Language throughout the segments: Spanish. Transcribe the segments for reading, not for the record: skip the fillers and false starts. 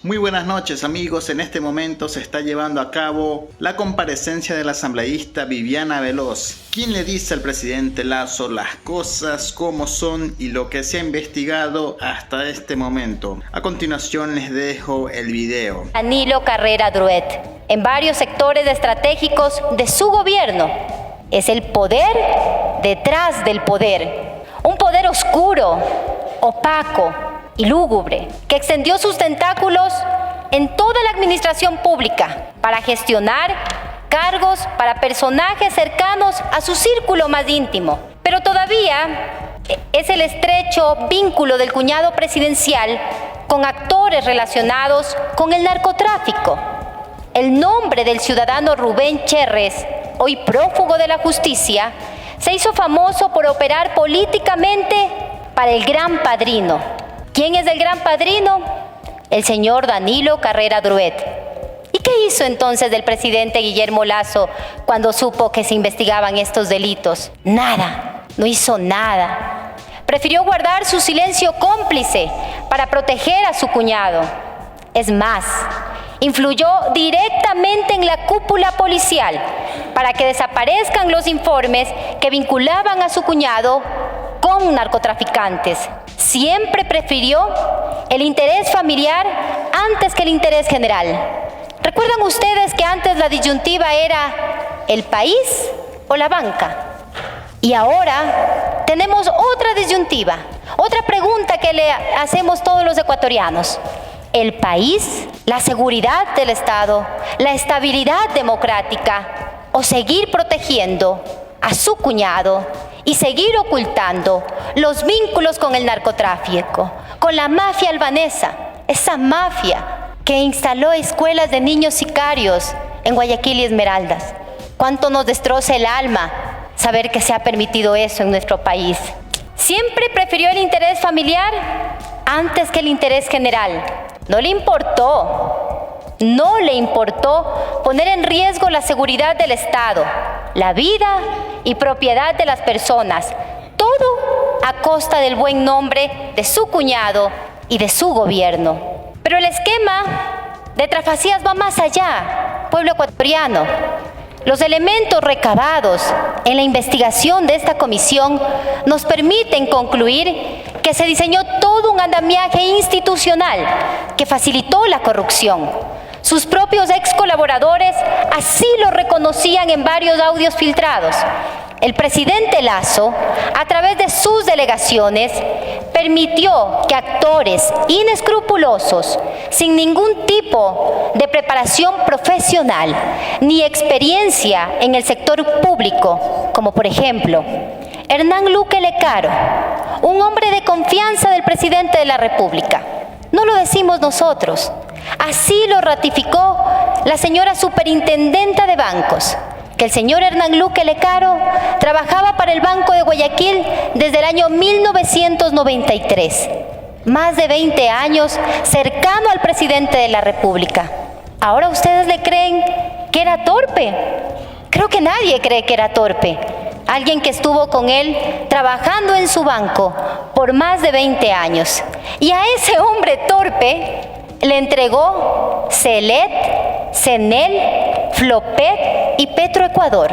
Muy buenas noches amigos, en este momento se está llevando a cabo la comparecencia de la asambleísta Viviana Veloz, quien le dice al presidente Lasso las cosas como son y lo que se ha investigado hasta este momento. A continuación les dejo el video. Danilo Carrera Druet, en varios sectores estratégicos de su gobierno, es el poder detrás del poder, un poder oscuro, opaco y lúgubre, que extendió sus tentáculos en toda la administración pública para gestionar cargos para personajes cercanos a su círculo más íntimo. Pero todavía es el estrecho vínculo del cuñado presidencial con actores relacionados con el narcotráfico. El nombre del ciudadano Rubén Cherres, hoy prófugo de la justicia, se hizo famoso por operar políticamente para el gran padrino. ¿Quién es el gran padrino? El señor Danilo Carrera Druet. ¿Y qué hizo entonces el presidente Guillermo Lasso cuando supo que se investigaban estos delitos? Nada, no hizo nada. Prefirió guardar su silencio cómplice para proteger a su cuñado. Es más, influyó directamente en la cúpula policial para que desaparezcan los informes que vinculaban a su cuñado con narcotraficantes. Siempre prefirió el interés familiar antes que el interés general. ¿Recuerdan ustedes que antes la disyuntiva era el país o la banca? Y ahora tenemos otra disyuntiva, otra pregunta que le hacemos todos los ecuatorianos. ¿El país, la seguridad del Estado, la estabilidad democrática o seguir protegiendo a su cuñado y seguir ocultando los vínculos con el narcotráfico, con la mafia albanesa, esa mafia que instaló escuelas de niños sicarios en Guayaquil y Esmeraldas? ¿Cuánto nos destroza el alma saber que se ha permitido eso en nuestro país? Siempre prefirió el interés familiar antes que el interés general. No le importó poner en riesgo la seguridad del Estado, la vida y propiedad de las personas, todo a costa del buen nombre de su cuñado y de su gobierno. Pero el esquema de Trafacías va más allá, pueblo ecuatoriano. Los elementos recabados en la investigación de esta comisión nos permiten concluir que se diseñó todo un andamiaje institucional que facilitó la corrupción. Sus propios ex colaboradores así lo reconocían en varios audios filtrados. El presidente Lasso, a través de sus delegaciones, permitió que actores inescrupulosos, sin ningún tipo de preparación profesional ni experiencia en el sector público, como por ejemplo Hernán Luque Lecaro, un hombre de confianza del presidente de la República. No lo decimos nosotros, así lo ratificó la señora superintendenta de bancos, que el señor Hernán Luque Lecaro trabajaba para el Banco de Guayaquil desde el año 1993. Más de 20 años cercano al presidente de la República. ¿Ahora ustedes le creen que era torpe? Creo que nadie cree que era torpe. Alguien que estuvo con él trabajando en su banco por más de 20 años. Y a ese hombre torpe le entregó CELET, CENEL, Flopet y Petroecuador.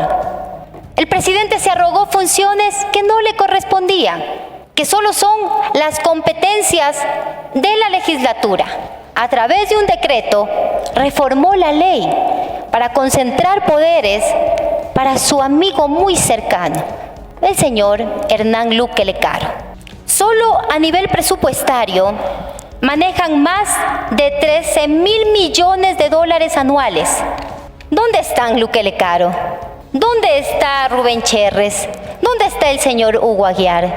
El presidente se arrogó funciones que no le correspondían, que solo son las competencias de la legislatura. A través de un decreto, reformó la ley para concentrar poderes para su amigo muy cercano, el señor Hernán Luque Lecaro. Solo a nivel presupuestario, manejan más de 13,000 millones de dólares anuales. ¿Dónde están Luque Lecaro? ¿Dónde está Rubén Cherres? ¿Dónde está el señor Hugo Aguiar?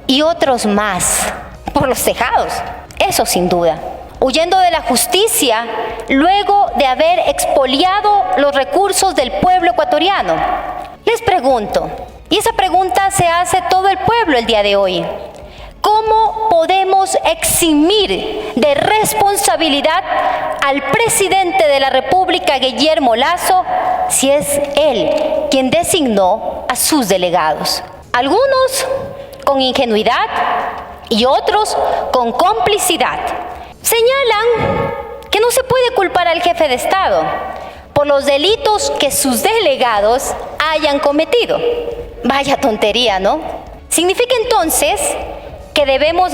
Y otros más, por los tejados, eso sin duda. Huyendo de la justicia, luego de haber expoliado los recursos del pueblo ecuatoriano. Les pregunto, y esa pregunta se hace todo el pueblo el día de hoy: ¿cómo podemos eximir de responsabilidad al presidente de la República, Guillermo Lasso, si es él quien designó a sus delegados? Algunos con ingenuidad y otros con complicidad señalan que no se puede culpar al jefe de Estado por los delitos que sus delegados hayan cometido. Vaya tontería, ¿no? Significa entonces que debemos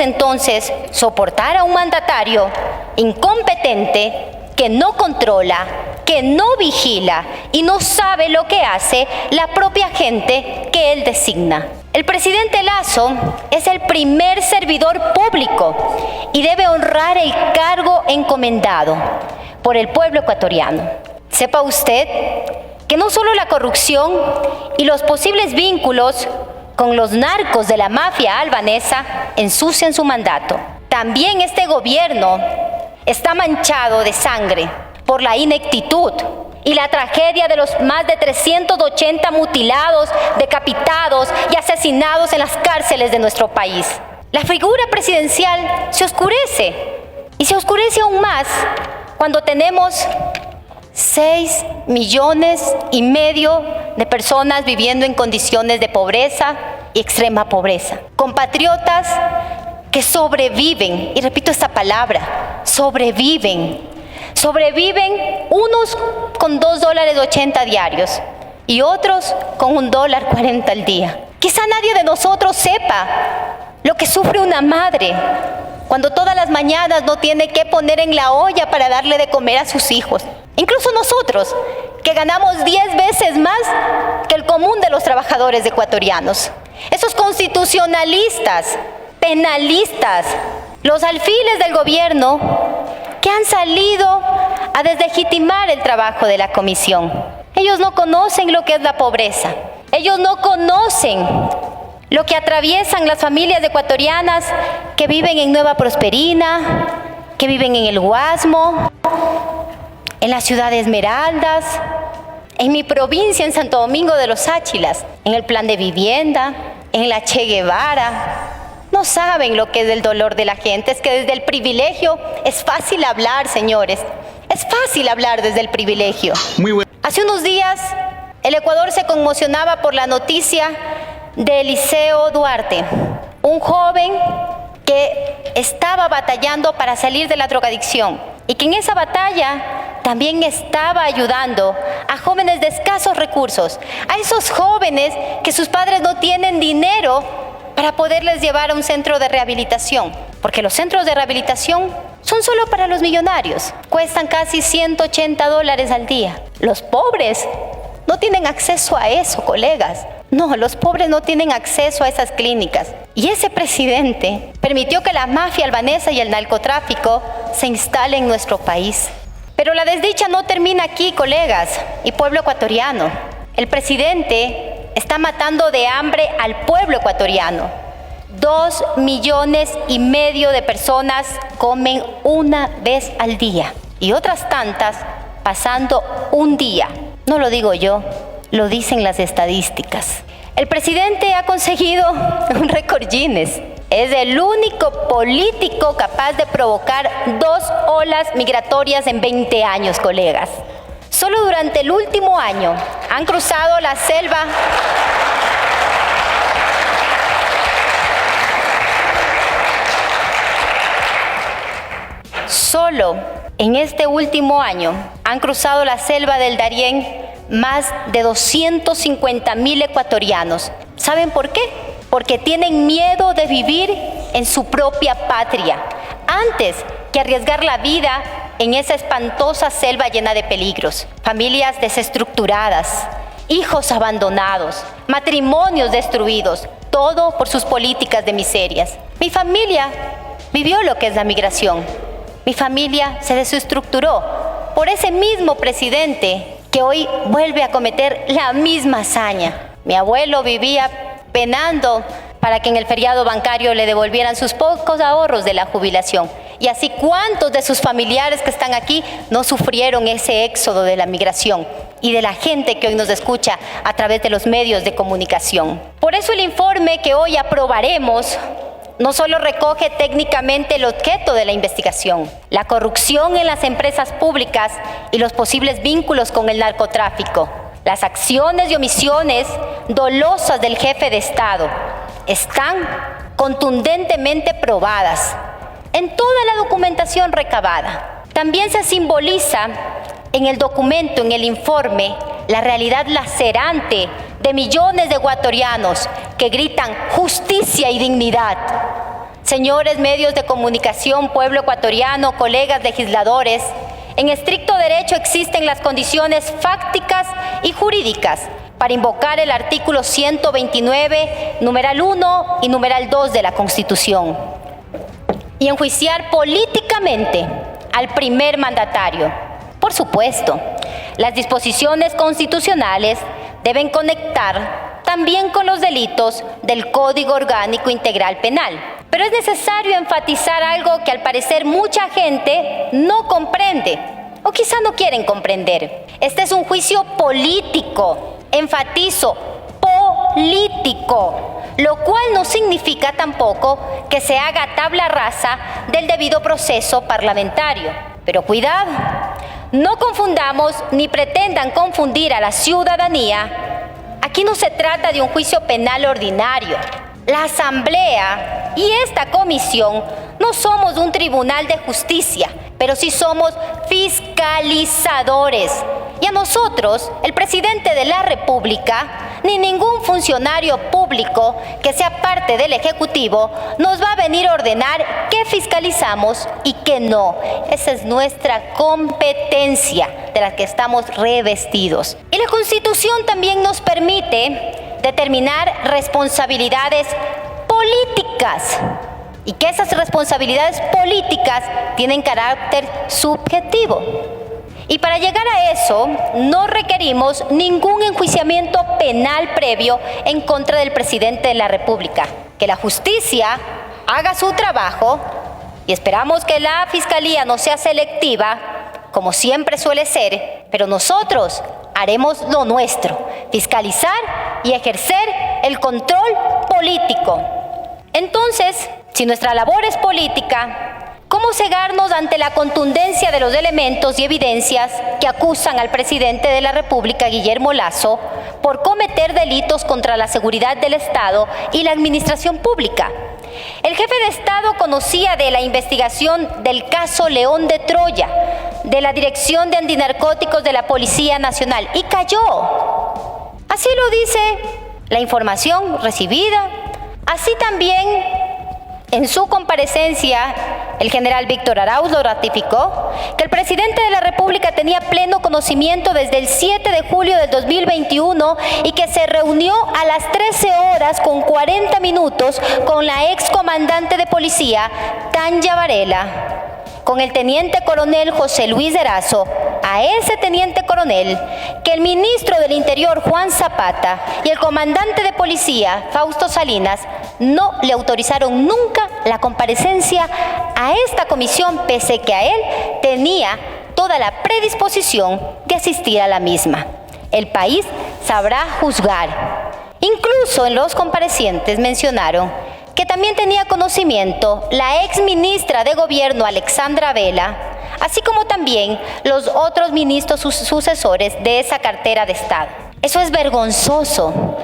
soportar a un mandatario incompetente que no controla, que no vigila y no sabe lo que hace la propia gente que él designa. El presidente Lasso es el primer servidor público y debe honrar el cargo encomendado por el pueblo ecuatoriano. Sepa usted que no solo la corrupción y los posibles vínculos con los narcos de la mafia albanesa ensucian su mandato. También este gobierno está manchado de sangre por la ineptitud y la tragedia de los más de 380 mutilados, decapitados y asesinados en las cárceles de nuestro país. La figura presidencial se oscurece y se oscurece aún más cuando tenemos 6,5 millones de personas viviendo en condiciones de pobreza y extrema pobreza. Compatriotas que sobreviven, y repito esta palabra, sobreviven unos con $2.80 diarios y otros con $1.40 al día. Quizá nadie de nosotros sepa lo que sufre una madre cuando todas las mañanas no tiene qué poner en la olla para darle de comer a sus hijos. Incluso nosotros, que ganamos 10 veces más que el común de los trabajadores ecuatorianos. Esos constitucionalistas, penalistas, los alfiles del gobierno que han salido a deslegitimar el trabajo de la comisión. Ellos no conocen lo que es la pobreza. Ellos no conocen lo que atraviesan las familias ecuatorianas que viven en Nueva Prosperina, que viven en el Guasmo, en la ciudad de Esmeraldas, en mi provincia, en Santo Domingo de los Áchilas, en el plan de vivienda, en la Che Guevara. No saben lo que es el dolor de la gente. Es que desde el privilegio es fácil hablar, señores. Es fácil hablar desde el privilegio. Hace unos días, el Ecuador se conmocionaba por la noticia de Eliseo Duarte, un joven que estaba batallando para salir de la drogadicción y que en esa batalla también estaba ayudando a jóvenes de escasos recursos, a esos jóvenes que sus padres no tienen dinero para poderles llevar a un centro de rehabilitación, porque los centros de rehabilitación son solo para los millonarios, cuestan casi $180 al día. Los pobres no tienen acceso a eso, colegas. No, los pobres no tienen acceso a esas clínicas. Y ese presidente permitió que la mafia albanesa y el narcotráfico se instalen en nuestro país. Pero la desdicha no termina aquí, colegas y pueblo ecuatoriano. El presidente está matando de hambre al pueblo ecuatoriano. 2,5 millones de personas comen una vez al día y otras tantas pasando un día. No lo digo yo, lo dicen las estadísticas. El presidente ha conseguido un récord Guinness. Es el único político capaz de provocar 2 olas migratorias en 20 años, colegas. Solo durante el último año han cruzado la selva. Solo en este último año han cruzado la selva del Darién más de 250,000 ecuatorianos. ¿Saben por qué? Porque tienen miedo de vivir en su propia patria, antes que arriesgar la vida en esa espantosa selva llena de peligros. Familias desestructuradas, hijos abandonados, matrimonios destruidos, todo por sus políticas de miserias. Mi familia vivió lo que es la migración. Mi familia se desestructuró por ese mismo presidente que hoy vuelve a cometer la misma hazaña. Mi abuelo vivía penando para que en el feriado bancario le devolvieran sus pocos ahorros de la jubilación. Y así, ¿cuántos de sus familiares que están aquí no sufrieron ese éxodo de la migración y de la gente que hoy nos escucha a través de los medios de comunicación? Por eso el informe que hoy aprobaremos no solo recoge técnicamente el objeto de la investigación, la corrupción en las empresas públicas y los posibles vínculos con el narcotráfico, las acciones y omisiones dolosas del jefe de Estado están contundentemente probadas en toda la documentación recabada. También se simboliza en el documento, en el informe, la realidad lacerante de millones de ecuatorianos que gritan justicia y dignidad. Señores medios de comunicación, pueblo ecuatoriano, colegas legisladores, en estricto derecho existen las condiciones fácticas y jurídicas para invocar el artículo 129, numeral 1 y numeral 2 de la Constitución, y enjuiciar políticamente al primer mandatario. Por supuesto, las disposiciones constitucionales deben conectar también con los delitos del Código Orgánico Integral Penal. Pero es necesario enfatizar algo que al parecer mucha gente no comprende o quizá no quieren comprender. Este es un juicio político, enfatizo, político, lo cual no significa tampoco que se haga tabla rasa del debido proceso parlamentario. Pero cuidado, no confundamos ni pretendan confundir a la ciudadanía. Aquí no se trata de un juicio penal ordinario. La Asamblea y esta comisión no somos un tribunal de justicia, pero sí somos fiscalizadores. Y a nosotros, el presidente de la República, ni ningún funcionario público que sea parte del Ejecutivo nos va a venir a ordenar qué fiscalizamos y qué no. Esa es nuestra competencia de la que estamos revestidos. Y la Constitución también nos permite determinar responsabilidades políticas y que esas responsabilidades políticas tienen carácter subjetivo. Y para llegar a eso, no requerimos ningún enjuiciamiento penal previo en contra del presidente de la República. Que la justicia haga su trabajo y esperamos que la Fiscalía no sea selectiva, como siempre suele ser, pero nosotros haremos lo nuestro, fiscalizar y ejercer el control político. Entonces, si nuestra labor es política, ¿cómo cegarnos ante la contundencia de los elementos y evidencias que acusan al presidente de la República, Guillermo Lasso, por cometer delitos contra la seguridad del Estado y la administración pública? El jefe de Estado conocía de la investigación del caso León de Troya, de la Dirección de Antinarcóticos de la Policía Nacional, y cayó. Así lo dice la información recibida. Así también, en su comparecencia, el general Víctor Arauz lo ratificó, que el presidente de la República tenía pleno conocimiento desde el 7 de julio del 2021 y que se reunió a las 13:40 con la excomandante de policía, Tanya Varela, con el teniente coronel José Luis Erazo, a ese teniente coronel, que el ministro del Interior, Juan Zapata, y el comandante de policía, Fausto Salinas, no le autorizaron nunca la comparecencia a esta comisión, pese que a él tenía toda la predisposición de asistir a la misma. El país sabrá juzgar. Incluso en los comparecientes mencionaron que también tenía conocimiento la ex ministra de Gobierno, Alexandra Vela, así como también los otros ministros sucesores de esa cartera de Estado. Eso es vergonzoso,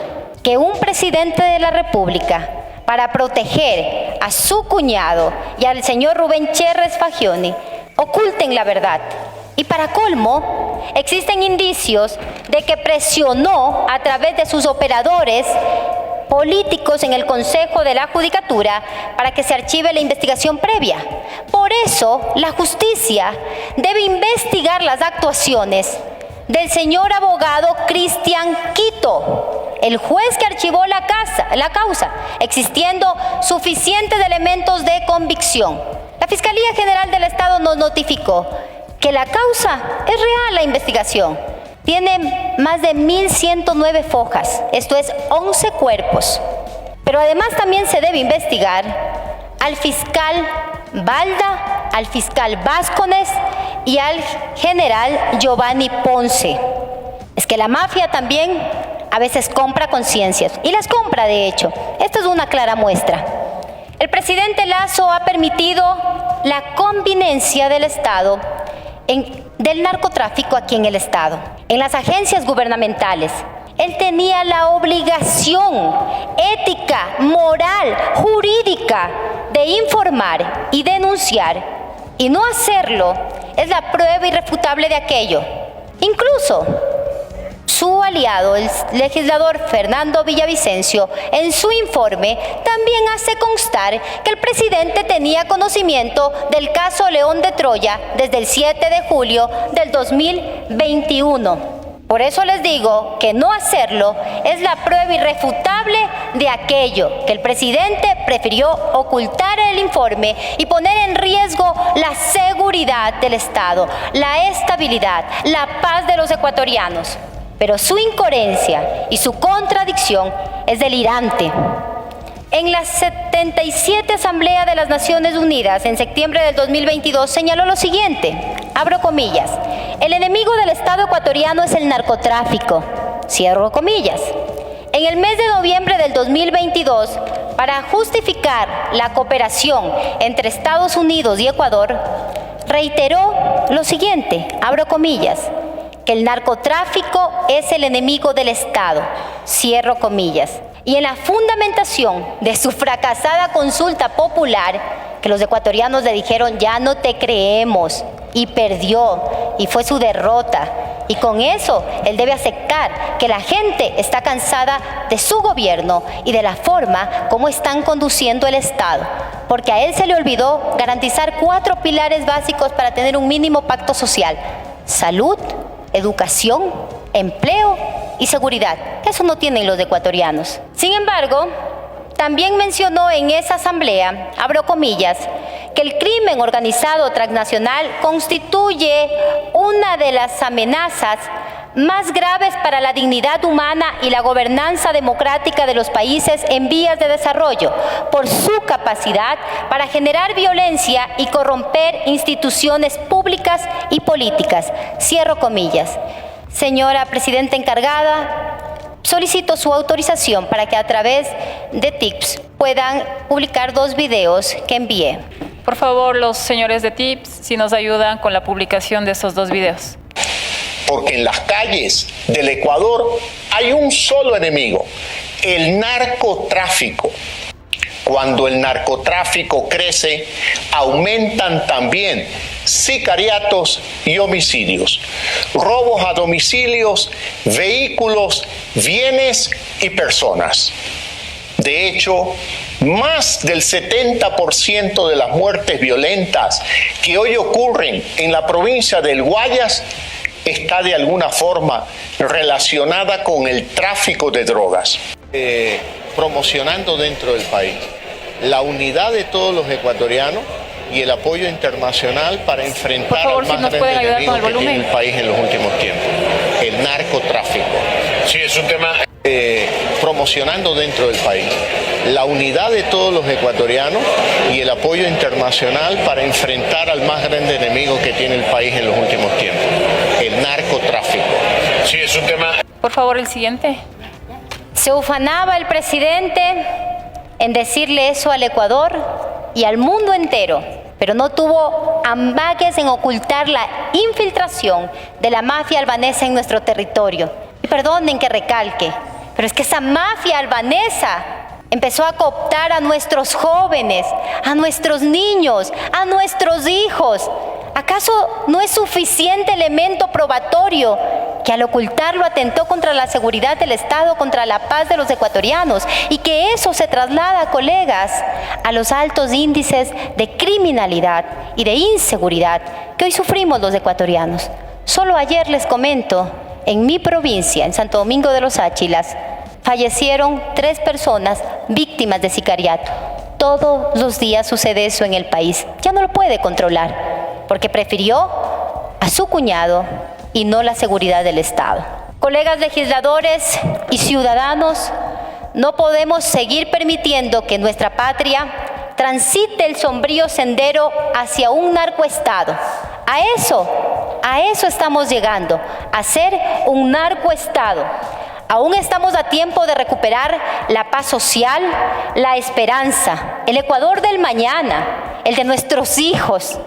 que un presidente de la República, para proteger a su cuñado y al señor Rubén Cherres Fagioni, oculten la verdad. Y para colmo, existen indicios de que presionó a través de sus operadores políticos en el Consejo de la Judicatura para que se archive la investigación previa. Por eso, la justicia debe investigar las actuaciones del señor abogado Cristian Quito, el juez que archivó la causa, existiendo suficientes elementos de convicción. La Fiscalía General del Estado nos notificó que la causa es real, la investigación. Tiene más de 1.109 fojas, esto es 11 cuerpos. Pero además también se debe investigar al fiscal Balda, al fiscal Vázquez y al general Giovanni Ponce. Es que la mafia también a veces compra conciencias, y las compra de hecho. Esta es una clara muestra. El presidente Lasso ha permitido la conveniencia del Estado del narcotráfico aquí en el Estado, en las agencias gubernamentales. Él tenía la obligación ética, moral, jurídica de informar y denunciar y no hacerlo es la prueba irrefutable de aquello. Incluso su aliado, el legislador Fernando Villavicencio, en su informe también hace constar que el presidente tenía conocimiento del caso León de Troya desde el 7 de julio del 2021. Por eso les digo que no hacerlo es la prueba irrefutable de aquello, que el presidente prefirió ocultar el informe y poner en riesgo la seguridad del Estado, la estabilidad, la paz de los ecuatorianos. Pero su incoherencia y su contradicción es delirante. En la 77 Asamblea de las Naciones Unidas, en septiembre del 2022, señaló lo siguiente, abro comillas, el enemigo del Estado ecuatoriano es el narcotráfico, cierro comillas. En el mes de noviembre del 2022, para justificar la cooperación entre Estados Unidos y Ecuador, reiteró lo siguiente, abro comillas, que el narcotráfico es el enemigo del Estado, cierro comillas. Y en la fundamentación de su fracasada consulta popular, que los ecuatorianos le dijeron ya no te creemos, y perdió, y fue su derrota. Y con eso él debe aceptar que la gente está cansada de su gobierno y de la forma como están conduciendo el Estado, porque a él se le olvidó garantizar 4 pilares básicos para tener un mínimo pacto social: salud, educación, empleo y seguridad. Eso no tienen los ecuatorianos. Sin embargo, también mencionó en esa asamblea, abro comillas, que el crimen organizado transnacional constituye una de las amenazas más graves para la dignidad humana y la gobernanza democrática de los países en vías de desarrollo, por su capacidad para generar violencia y corromper instituciones públicas y políticas. Cierro comillas. Señora Presidenta encargada, solicito su autorización para que a través de TIPS puedan publicar 2 videos que envié. Por favor, los señores de TIPS, si nos ayudan con la publicación de esos 2 videos. Porque en las calles del Ecuador hay un solo enemigo, el narcotráfico. Cuando el narcotráfico crece, aumentan también sicariatos y homicidios, robos a domicilios, vehículos, bienes y personas. De hecho, más del 70% de las muertes violentas que hoy ocurren en la provincia del Guayas está de alguna forma relacionada con el tráfico de drogas. Promocionando dentro del país la unidad de todos los ecuatorianos y el apoyo internacional para enfrentar al más grande enemigo que tiene el país en los últimos tiempos, el narcotráfico. Sí, es un tema... promocionando dentro del país la unidad de todos los ecuatorianos y el apoyo internacional para enfrentar al más grande enemigo que tiene el país en los últimos tiempos, el narcotráfico. Sí, es un tema... Por favor, el siguiente. Se ufanaba el presidente en decirle eso al Ecuador y al mundo entero, pero no tuvo ambages en ocultar la infiltración de la mafia albanesa en nuestro territorio. Y perdonen que recalque, pero es que esa mafia albanesa empezó a cooptar a nuestros jóvenes, a nuestros niños, a nuestros hijos. ¿Acaso no es suficiente elemento probatorio que al ocultarlo atentó contra la seguridad del Estado, contra la paz de los ecuatorianos, y que eso se traslada, colegas, a los altos índices de criminalidad y de inseguridad que hoy sufrimos los ecuatorianos? Solo ayer les comento, en mi provincia, en Santo Domingo de los Áchilas, fallecieron 3 personas víctimas de sicariato. Todos los días sucede eso en el país. Ya no lo puede controlar, porque prefirió a su cuñado y no la seguridad del Estado. Colegas legisladores y ciudadanos, no podemos seguir permitiendo que nuestra patria transite el sombrío sendero hacia un narcoestado. A eso estamos llegando, a ser un narcoestado. Aún estamos a tiempo de recuperar la paz social, la esperanza, el Ecuador del mañana, el de nuestros hijos.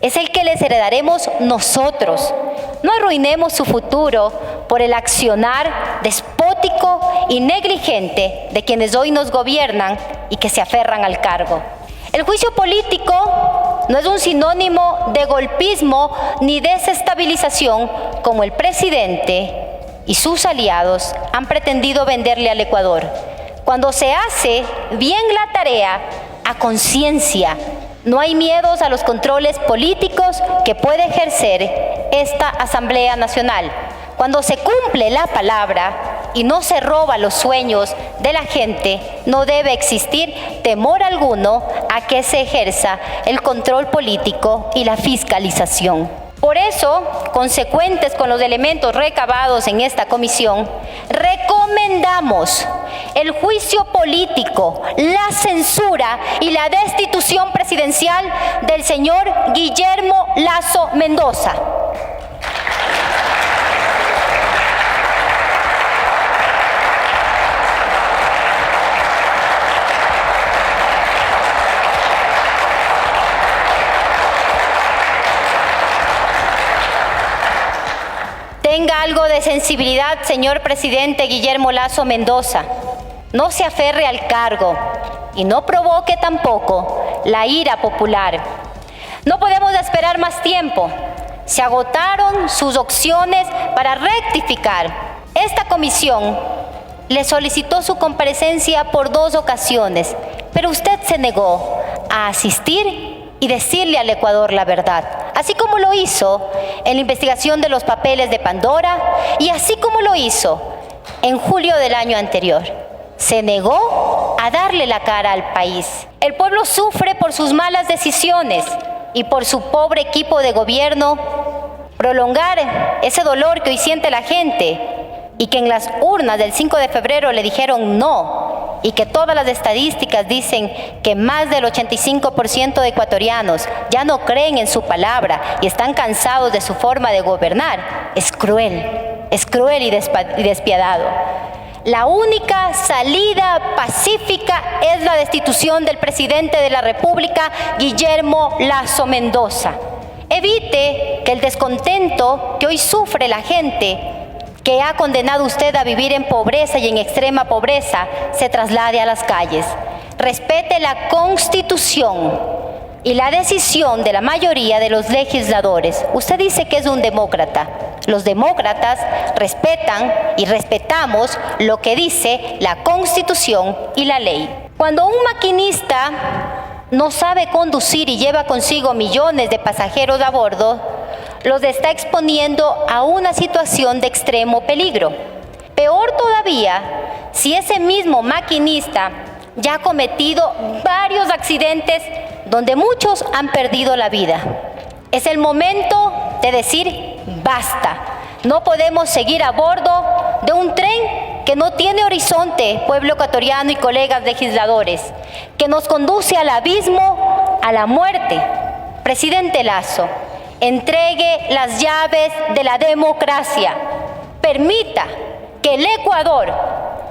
Es el que les heredaremos nosotros. No arruinemos su futuro por el accionar despótico y negligente de quienes hoy nos gobiernan y que se aferran al cargo. El juicio político no es un sinónimo de golpismo ni desestabilización como el presidente y sus aliados han pretendido venderle al Ecuador. Cuando se hace bien la tarea a conciencia, no hay miedos a los controles políticos que puede ejercer esta Asamblea Nacional. Cuando se cumple la palabra y no se roba los sueños de la gente, no debe existir temor alguno a que se ejerza el control político y la fiscalización. Por eso, consecuentes con los elementos recabados en esta comisión, recomendamos el juicio político, la censura y la destitución presidencial del señor Guillermo Lasso Mendoza. Tenga algo de sensibilidad, señor presidente Guillermo Lasso Mendoza. No se aferre al cargo y no provoque tampoco la ira popular. No podemos esperar más tiempo. Se agotaron sus opciones para rectificar. Esta comisión le solicitó su comparecencia por 2 ocasiones, pero usted se negó a asistir y decirle al Ecuador la verdad, así como lo hizo en la investigación de los papeles de Pandora y así como lo hizo en julio del año anterior. Se negó a darle la cara al país. El pueblo sufre por sus malas decisiones y por su pobre equipo de gobierno. Prolongar ese dolor que hoy siente la gente y que en las urnas del 5 de febrero le dijeron no, y que todas las estadísticas dicen que más del 85% de ecuatorianos ya no creen en su palabra y están cansados de su forma de gobernar, es cruel y despiadado. La única salida pacífica es la destitución del presidente de la República, Guillermo Lasso Mendoza. Evite que el descontento que hoy sufre la gente, que ha condenado usted a vivir en pobreza y en extrema pobreza, se traslade a las calles. Respete la Constitución y la decisión de la mayoría de los legisladores. Usted dice que es un demócrata. Los demócratas respetan y respetamos lo que dice la Constitución y la ley. Cuando un maquinista no sabe conducir y lleva consigo millones de pasajeros a bordo, los está exponiendo a una situación de extremo peligro. Peor todavía, si ese mismo maquinista ya ha cometido varios accidentes donde muchos han perdido la vida. Es el momento de decir basta. No podemos seguir a bordo de un tren que no tiene horizonte, pueblo ecuatoriano y colegas legisladores, que nos conduce al abismo, a la muerte. Presidente Lasso, entregue las llaves de la democracia. Permita que el Ecuador,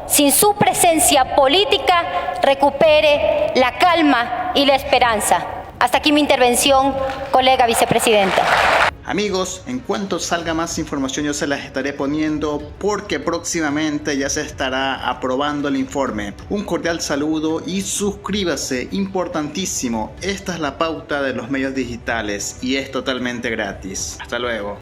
sin su presencia política, recupere la calma y la esperanza. Hasta aquí mi intervención, colega vicepresidenta. Amigos, en cuanto salga más información yo se las estaré poniendo porque próximamente ya se estará aprobando el informe. Un cordial saludo y suscríbase, importantísimo. Esta es la pauta de los medios digitales y es totalmente gratis. Hasta luego.